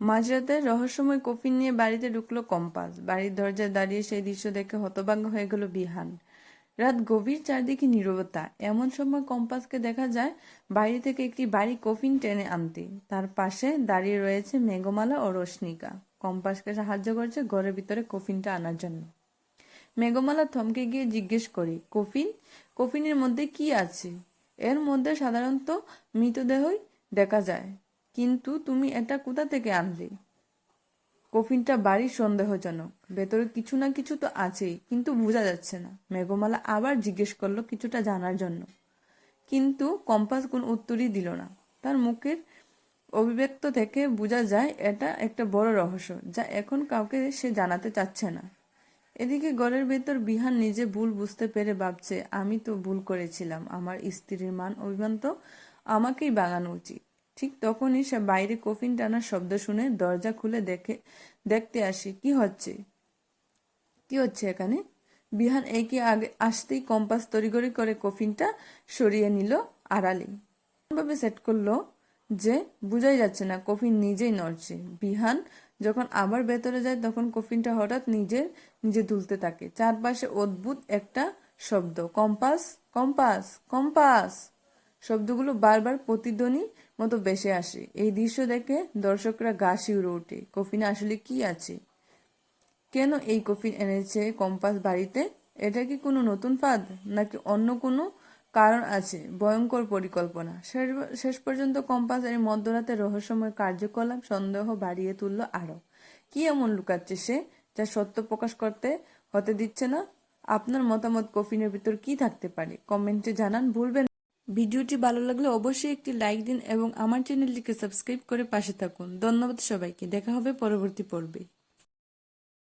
মাঝরাতে রহস্যময় কফিন নিয়ে বাড়িতে ঢুকলো কম্পাস। বাড়ির দরজায় দাঁড়িয়ে সেই দৃশ্য দেখে হতভম্ব হয়ে গেল বিহান। রাত গভীর, চারদিকে নীরবতা। এমন সময় কম্পাসকে দেখা যায় বাইরে থেকে একটি ভারী কফিন টেনে আনতে। তার পাশে দাঁড়িয়ে রয়েছে মেঘমালা ও রশ্মিকা। কম্পাসকে সাহায্য করছে ঘরের ভিতরে কফিনটা আনার জন্য। মেঘমালা থমকে গিয়ে জিজ্ঞেস করে, কফিন? কফিনের মধ্যে কি আছে? এর মধ্যে সাধারণত মৃতদেহই দেখা যায়, কিন্তু তুমি এটা কোথা থেকে আনলে? কফিনটা ভারী সন্দেহজনক। ভেতরে কিছু না কিছু তো আছেই, কিন্তু বোঝা যাচ্ছে না। মেঘমালা আবার জিজ্ঞেস করলো কিছুটা জানার জন্য, কিন্তু কম্পাস কোন উত্তরই দিল না। তার মুখের অভিব্যক্ত থেকে বোঝা যায় এটা একটা বড় রহস্য, যা এখন কাউকে সে জানাতে চাচ্ছে না। এদিকে ঘরের ভেতর বিহান নিজে ভুল বুঝতে পেরে ভাবছে, আমি তো ভুল করেছিলাম। আমার স্ত্রীর মান অভিমান তো আমাকেই ভাঙানো উচিত। ঠিক তখনই সে বাইরে কফিন টানার শব্দ শুনে দরজা খুলে দেখতে আসে কি হচ্ছে এখানে। বিহান এগিয়ে আগে আসতেই কম্পাস তড়িঘড়ি করে কফিনটা সরিয়ে নিল আড়ালে। ভাবে সেট করলো যে বুঝাই যাচ্ছে না কফিন নিজেই নড়ছে। বিহান যখন আবার ভেতরে যায় তখন কফিনটা হঠাৎ নিজে দুলতে থাকে। চারপাশে অদ্ভুত একটা শব্দ, কম্পাস, কম্পাস, কম্পাস। শব্দগুলো বারবার প্রতিধ্বনি মতো ভেসে আসে। এই দৃশ্য দেখে দর্শকরা গা শিউরে ওঠে। কফিনে আসলে কি আছে? কেন এই কফিন এনেছে কম্পাস বাড়িতে? এটা কি কোনো নতুন ফাঁদ, নাকি অন্য কোনো কারণ আছে? ভয়ঙ্কর পরিকল্পনা। শেষ পর্যন্ত কম্পাস এর মধ্যরাতে রহস্যময় কার্যকলাপ সন্দেহ বাড়িয়ে তুলল আরো। কি এমন লুকাচ্ছে সে, যা সত্য প্রকাশ হতে দিচ্ছে না? আপনার মতামত, কফিনের ভিতর কি থাকতে পারে? কমেন্টে জানান ভুলবেন। ভিডিওটি ভালো লাগলে অবশ্যই একটি লাইক দিন এবং আমার চ্যানেলটিকে সাবস্ক্রাইব করে পাশে থাকুন। ধন্যবাদ সবাইকে। দেখা হবে পরবর্তী পর্বে।